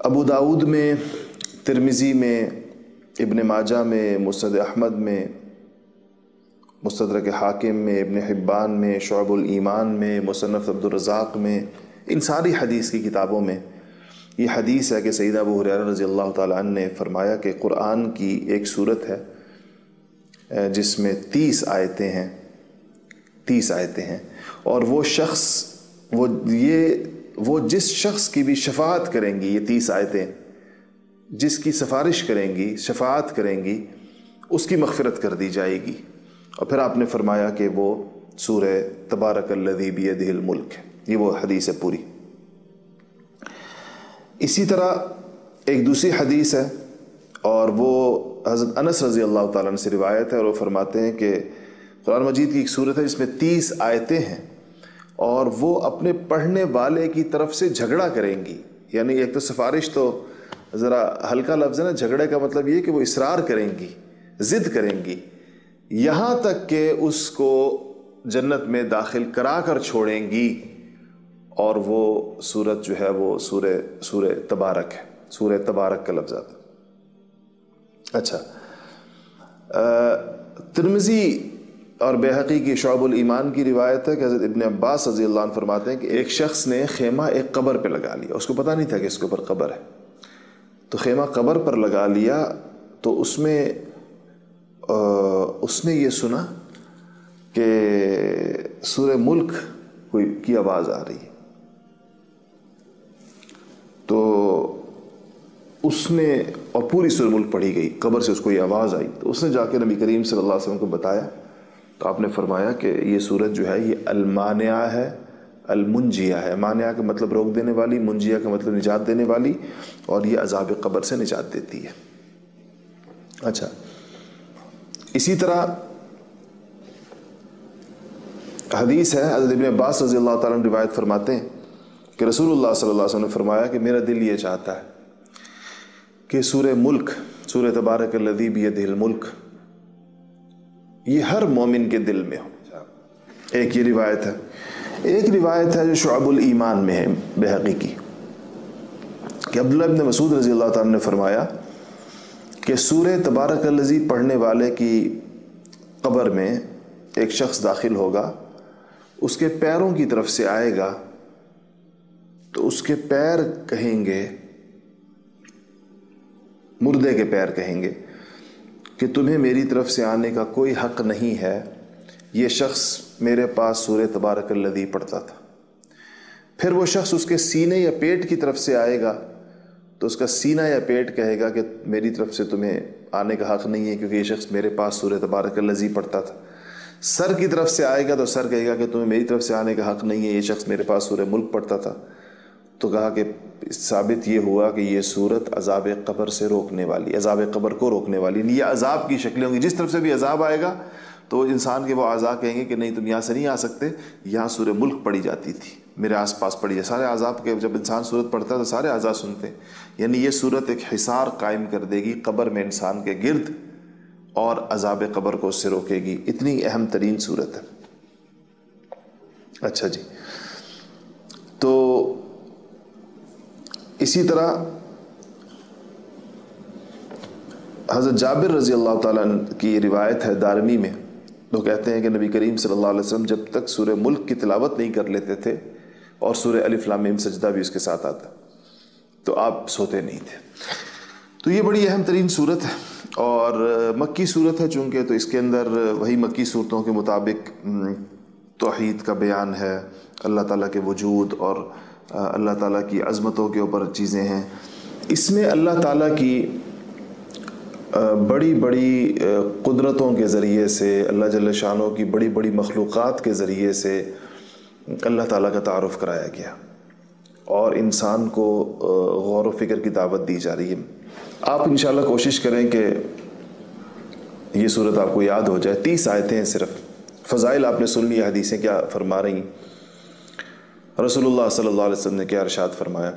ابو داود میں، ترمذی میں، ابن ماجہ میں، مسند احمد میں، مستدرک حاکم میں، ابن حبان میں، شعب الایمان میں، مصنف عبدالرزاق میں، ان ساری حدیث کی کتابوں میں یہ حدیث ہے کہ سیدنا ابو ہریرہ رضی اللہ تعالیٰ عنہ نے فرمایا کہ قرآن کی ایک صورت ہے جس میں 30 آیتیں ہیں، 30 آیتیں ہیں، اور وہ شخص وہ جس شخص کی بھی شفاعت کریں گی، یہ 30 آیتیں جس کی سفارش کریں گی، شفاعت کریں گی، اس کی مغفرت کر دی جائے گی۔ اور پھر آپ نے فرمایا کہ وہ سورہ تبارک الذی بیدہ الملک ہے، یہ وہ حدیث ہے پوری۔ اسی طرح ایک دوسری حدیث ہے اور وہ حضرت انس رضی اللہ تعالیٰ عنہ سے روایت ہے، اور وہ فرماتے ہیں کہ قرآن مجید کی ایک صورت ہے جس میں 30 آیتیں ہیں اور وہ اپنے پڑھنے والے کی طرف سے جھگڑا کریں گی۔ یعنی ایک تو سفارش تو ذرا ہلکا لفظ ہے نا، جھگڑے کا مطلب یہ کہ وہ اصرار کریں گی، ضد کریں گی، یہاں تک کہ اس کو جنت میں داخل کرا کر چھوڑیں گی، اور وہ صورت جو ہے وہ سورہ تبارک ہے، سورہ تبارک کا لفظ آتا ہے۔ اچھا، ترمذی اور بیہقی کی شعب الایمان کی روایت ہے کہ حضرت ابن عباس رضی اللہ عنہ فرماتے ہیں کہ ایک شخص نے خیمہ ایک قبر پہ لگا لیا، اس کو پتہ نہیں تھا کہ اس کے اوپر قبر ہے، تو خیمہ قبر پر لگا لیا، تو اس نے یہ سنا کہ سورہ ملک کی آواز آ رہی ہے، تو اس نے، اور پوری سورہ ملک پڑھی گئی، قبر سے اس کو یہ آواز آئی، تو اس نے جا کے نبی کریم صلی اللہ علیہ وسلم کو بتایا، تو آپ نے فرمایا کہ یہ سورت جو ہے یہ المانعہ ہے، المنجیہ ہے۔ مانعہ کا مطلب روک دینے والی، منجیہ کا مطلب نجات دینے والی، اور یہ عذاب قبر سے نجات دیتی ہے۔ اچھا، اسی طرح حدیث ہے، حضرت ابن عباس رضی اللہ تعالیٰ عنہ روایت فرماتے ہیں کہ رسول اللہ صلی اللہ علیہ وسلم نے فرمایا کہ میرا دل یہ چاہتا ہے کہ سورہ ملک، سورہ تبارک الذی بیدہ الملک، یہ ہر مومن کے دل میں ہو۔ ایک یہ روایت ہے، ایک روایت ہے جو شعب الایمان میں ہے بیہقی کی، کہ عبداللہ ابن مسعود رضی اللہ تعالیٰ نے فرمایا کہ سورہ تبارک الذی پڑھنے والے کی قبر میں ایک شخص داخل ہوگا، اس کے پیروں کی طرف سے آئے گا، تو اس کے پیر کہیں گے، مردے کے پیر کہیں گے کہ تمہیں میری طرف سے آنے کا کوئی حق نہیں ہے، یہ شخص میرے پاس سورہ تبارک الذی پڑھتا تھا۔ پھر وہ شخص اس کے سینے یا پیٹ کی طرف سے آئے گا، تو اس کا سینہ یا پیٹ کہے گا کہ میری طرف سے تمہیں آنے کا حق نہیں ہے، کیونکہ یہ شخص میرے پاس سورہ تبارک الذی پڑھتا تھا۔ سر کی طرف سے آئے گا تو سر کہے گا کہ تمہیں میری طرف سے آنے کا حق نہیں ہے، یہ شخص میرے پاس سورہ ملک پڑھتا تھا۔ تو کہا کہ ثابت یہ ہوا کہ یہ صورت عذاب قبر سے روکنے والی، عذاب قبر کو روکنے والی، یہ عذاب کی شکلیں ہوں گی، جس طرف سے بھی عذاب آئے گا تو انسان کے وہ اعضاء کہیں گے کہ نہیں تم یہاں سے نہیں آ سکتے، یہاں سورہ ملک پڑھی جاتی تھی، میرے آس پاس پڑھی ہے۔ سارے عذاب کے جب انسان صورت پڑھتا ہے تو سارے اعضاء سنتے ہیں، یعنی یہ صورت ایک حصار قائم کر دے گی قبر میں انسان کے گرد، اور عذاب قبر کو اس سے روکے گی۔ اتنی اہم ترین صورت ہے۔ اچھا جی، تو اسی طرح حضرت جابر رضی اللہ تعالیٰ عنہ کی روایت ہے دارمی میں، تو کہتے ہیں کہ نبی کریم صلی اللہ علیہ وسلم جب تک سورہ ملک کی تلاوت نہیں کر لیتے تھے، اور سورہ الف لام میم سجدہ بھی اس کے ساتھ آتا، تو آپ سوتے نہیں تھے۔ تو یہ بڑی اہم ترین صورت ہے، اور مکی صورت ہے چونکہ، تو اس کے اندر وہی مکی صورتوں کے مطابق توحید کا بیان ہے، اللہ تعالیٰ کے وجود اور اللہ تعالیٰ کی عظمتوں کے اوپر چیزیں ہیں۔ اس میں اللہ تعالیٰ کی بڑی بڑی قدرتوں کے ذریعے سے، اللہ جل شانہ کی بڑی بڑی مخلوقات کے ذریعے سے اللہ تعالیٰ کا تعارف کرایا گیا، اور انسان کو غور و فکر کی دعوت دی جا رہی ہے۔ آپ انشاءاللہ کوشش کریں کہ یہ صورت آپ کو یاد ہو جائے۔ 30 آیتیں ہیں صرف، فضائل آپ نے سن لی، حدیثیں کیا فرما رہی ہیں، رسول اللہ صلی اللہ علیہ وسلم نے کیا ارشاد فرمایا۔